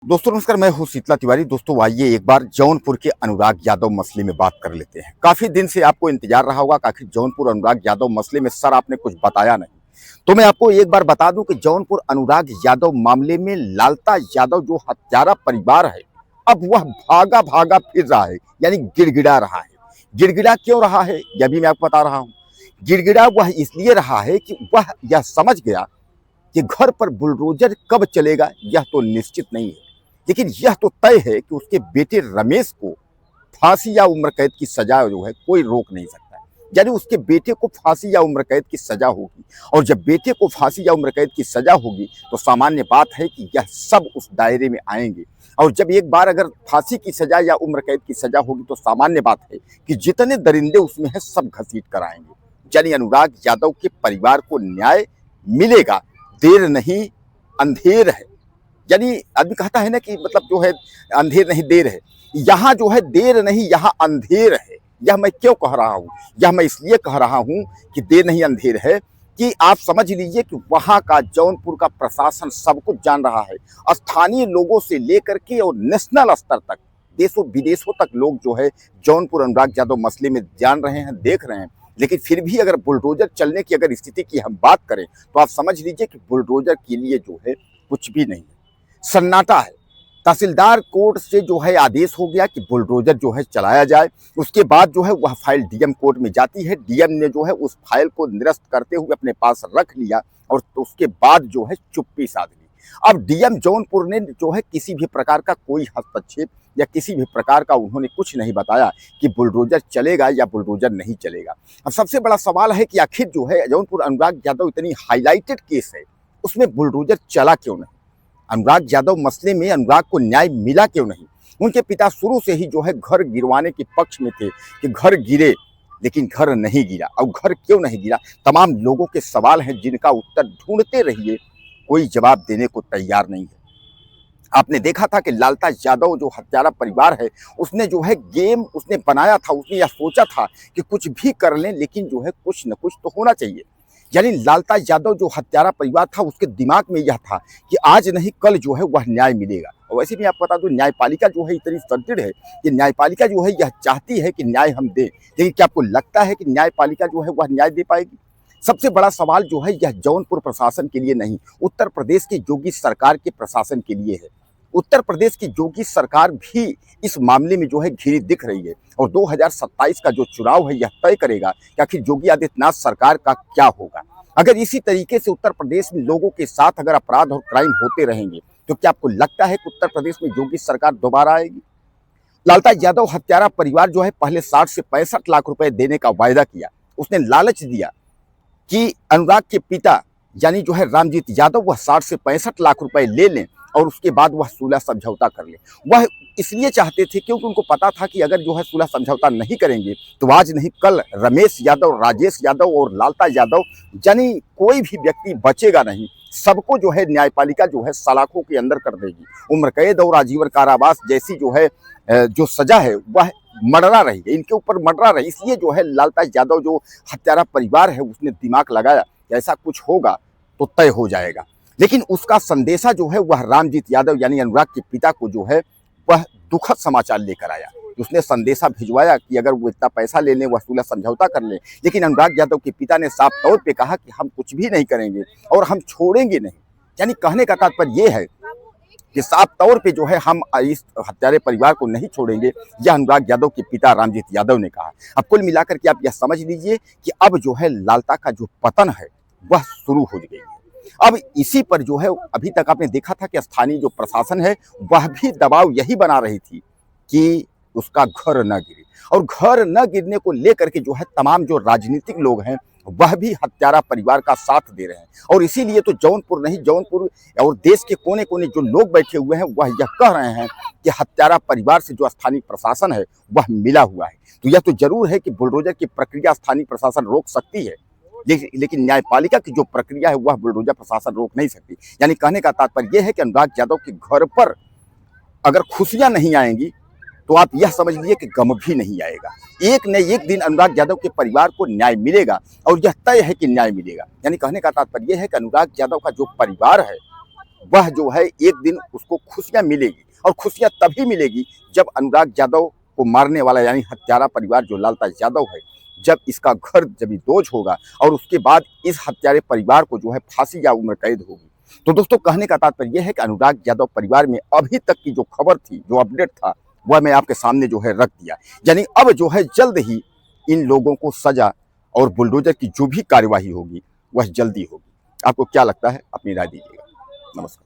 दोस्तों नमस्कार, मैं हूं शीतला तिवारी। दोस्तों आइए एक बार जौनपुर के अनुराग यादव मसले में बात कर लेते हैं। काफी दिन से आपको इंतजार रहा होगा कि आखिर जौनपुर अनुराग यादव मसले में सर आपने कुछ बताया नहीं। तो मैं आपको एक बार बता दूं कि जौनपुर अनुराग यादव मामले में लालता यादव जो हत्यारा परिवार है, अब वह भागा भागा फिर रहा है, यानी गिड़गिड़ा रहा है। गिड़गिड़ा क्यों रहा है यह भी मैं आपको बता रहा हूँ। गिड़गिड़ा वह इसलिए रहा है कि वह यह समझ गया कि घर पर बुलडोजर कब चलेगा यह तो निश्चित नहीं है, लेकिन यह तो तय है कि उसके बेटे रमेश को फांसी या उम्र कैद की सजा जो है कोई रोक नहीं सकता। यानी उसके बेटे को फांसी या उम्र कैद की सजा होगी, और जब बेटे को फांसी या उम्र कैद की सजा होगी तो सामान्य बात है कि यह सब उस दायरे में आएंगे। और जब एक बार अगर फांसी की सजा या उम्र कैद की सजा होगी तो सामान्य बात है कि जितने दरिंदे उसमें हैं सब घसीट कर आएंगे। यानी अनुराग यादव के परिवार को न्याय मिलेगा, देर नहीं अंधेर है। यानी आदमी कहता है ना कि मतलब जो है अंधेर नहीं देर है, यहाँ जो है देर नहीं यहाँ अंधेर है। यह मैं क्यों कह रहा हूँ, यह मैं इसलिए कह रहा हूँ कि देर नहीं अंधेर है कि आप समझ लीजिए कि वहाँ का जौनपुर का प्रशासन सब कुछ जान रहा है। स्थानीय लोगों से लेकर के और नेशनल स्तर तक, देशों विदेशों तक लोग जो है जौनपुर अनुराग यादव मसले में जान रहे हैं, देख रहे हैं। लेकिन फिर भी अगर बुलडोजर चलने की अगर स्थिति की हम बात करें तो आप समझ लीजिए कि बुलडोजर के लिए जो है कुछ भी नहीं है, सन्नाटा है। तहसीलदार कोर्ट से जो है आदेश हो गया कि बुलडोजर जो है चलाया जाए। उसके बाद जो है वह फाइल डीएम कोर्ट में जाती है। डीएम ने जो है उस फाइल को निरस्त करते हुए अपने पास रख लिया और तो उसके बाद जो है चुप्पी साध ली। अब डीएम जौनपुर ने जो है किसी भी प्रकार का कोई हस्तक्षेप या किसी भी प्रकार का उन्होंने कुछ नहीं बताया कि बुलडोजर चलेगा या बुलडोजर नहीं चलेगा। अब सबसे बड़ा सवाल है कि आखिर जो है जौनपुर अनुराग यादव इतनी हाईलाइटेड केस है, उसमें बुलडोजर चला क्यों नहीं? अनुराग यादव मसले में अनुराग को न्याय मिला क्यों नहीं? उनके पिता शुरू से ही जो है घर गिरवाने के पक्ष में थे कि घर गिरे, लेकिन घर नहीं गिरा। और घर क्यों नहीं गिरा, तमाम लोगों के सवाल हैं जिनका उत्तर ढूंढते रहिए, कोई जवाब देने को तैयार नहीं है। आपने देखा था कि लालता यादव जो हत्यारा परिवार है, उसने जो है गेम उसने बनाया था, उसने यह सोचा था कि कुछ भी कर लें लेकिन जो है कुछ न कुछ तो होना चाहिए। यानी लालता यादव जो हत्यारा परिवार था उसके दिमाग में यह था कि आज नहीं कल जो है वह न्याय मिलेगा। और वैसे भी आप बता दो, न्यायपालिका जो है इतनी सदृढ़ है कि न्यायपालिका जो है यह चाहती है कि न्याय हम दें, लेकिन क्या आपको लगता है कि न्यायपालिका जो है वह न्याय दे पाएगी? सबसे बड़ा सवाल जो है यह जौनपुर प्रशासन के लिए नहीं, उत्तर प्रदेश की योगी सरकार के प्रशासन के लिए है। उत्तर प्रदेश की योगी सरकार भी इस मामले में जो है घिरी दिख रही है, और 2027 का जो चुनाव है यह तय करेगा कि आखिर योगी आदित्यनाथ सरकार का क्या होगा। अगर इसी तरीके से उत्तर प्रदेश में लोगों के साथ अगर अपराध और क्राइम होते रहेंगे तो क्या आपको लगता है कि उत्तर प्रदेश में योगी सरकार दोबारा आएगी? लालता यादव हत्यारा परिवार जो है पहले 60 से 65 लाख रुपए देने का वायदा किया। उसने लालच दिया कि अनुराग के पिता यानी जो है रामजीत यादव वह 60 से 65 लाख रुपए ले लें और उसके बाद वह सुलह समझौता कर ले। वह इसलिए चाहते थे क्योंकि उनको पता था कि अगर जो है सुलह समझौता नहीं करेंगे तो आज नहीं कल रमेश यादव, राजेश यादव और लालता यादव यानी कोई भी व्यक्ति बचेगा नहीं। सबको जो है न्यायपालिका जो है सलाखों के अंदर कर देगी। उम्र कैद और आजीवन कारावास जैसी जो है जो सजा है वह मडरा रही है, इनके ऊपर मडरा रही। इसलिए जो है लालता यादव जो हत्यारा परिवार है उसने दिमाग लगाया कि ऐसा कुछ होगा तो तय हो जाएगा। लेकिन उसका संदेशा जो है वह रामजीत यादव यानी अनुराग के पिता को जो है वह दुखद समाचार लेकर आया। उसने संदेशा भिजवाया कि अगर वो इतना पैसा ले लें, वह सुलह समझौता कर लें, लेकिन अनुराग यादव के पिता ने साफ तौर पे कहा कि हम कुछ भी नहीं करेंगे और हम छोड़ेंगे नहीं। यानी कहने का तात्पर्य ये है कि साफ तौर पे जो है हम इस हत्यारे परिवार को नहीं छोड़ेंगे, यह अनुराग यादव के पिता रामजीत यादव ने कहा। अब कुल मिलाकर के आप यह समझ लीजिए कि अब जो है लालता का जो पतन है वह शुरू हो गई है। अब इसी पर जो है अभी तक आपने देखा था कि स्थानीय जो प्रशासन है वह भी दबाव यही बना रही थी कि उसका घर न गिरे, और घर न गिरने को लेकर के जो है तमाम जो राजनीतिक लोग हैं वह भी हत्यारा परिवार का साथ दे रहे हैं। और इसीलिए तो जौनपुर नहीं, जौनपुर और देश के कोने कोने जो लोग बैठे हुए हैं वह यह कह रहे हैं कि हत्यारा परिवार से जो स्थानीय प्रशासन है वह मिला हुआ है। तो यह तो जरूर है कि बुलडोजर की प्रक्रिया स्थानीय प्रशासन रोक सकती है, लेकिन न्यायपालिका की जो प्रक्रिया है वह बुलडोजर प्रशासन रोक नहीं सकती। यानी कहने का तात्पर्य यह है कि अनुराग यादव के घर पर अगर खुशियां नहीं आएंगी तो आप यह समझ लीजिए कि गम भी नहीं आएगा। एक न एक दिन अनुराग यादव के परिवार को न्याय मिलेगा, और यह तय है कि न्याय मिलेगा। यानी कहने का तात्पर्य यह है कि अनुराग यादव का जो परिवार है वह जो है एक दिन उसको खुशियां मिलेगी, और खुशियां तभी मिलेगी जब अनुराग यादव को मारने वाला यानी हत्यारा परिवार जो लालता यादव है, जब इसका घर जब दोष होगा और उसके बाद इस हत्यारे परिवार को जो है फांसी या उम्र कैद होगी। तो दोस्तों, कहने का तात्पर्य यह है कि अनुराग यादव परिवार में अभी तक की जो खबर थी, जो अपडेट था, वह मैं आपके सामने जो है रख दिया। यानी अब जो है जल्द ही इन लोगों को सजा और बुलडोजर की जो भी कार्यवाही होगी वह जल्दी होगी। आपको क्या लगता है? अपनी राय दीजिएगा। नमस्कार।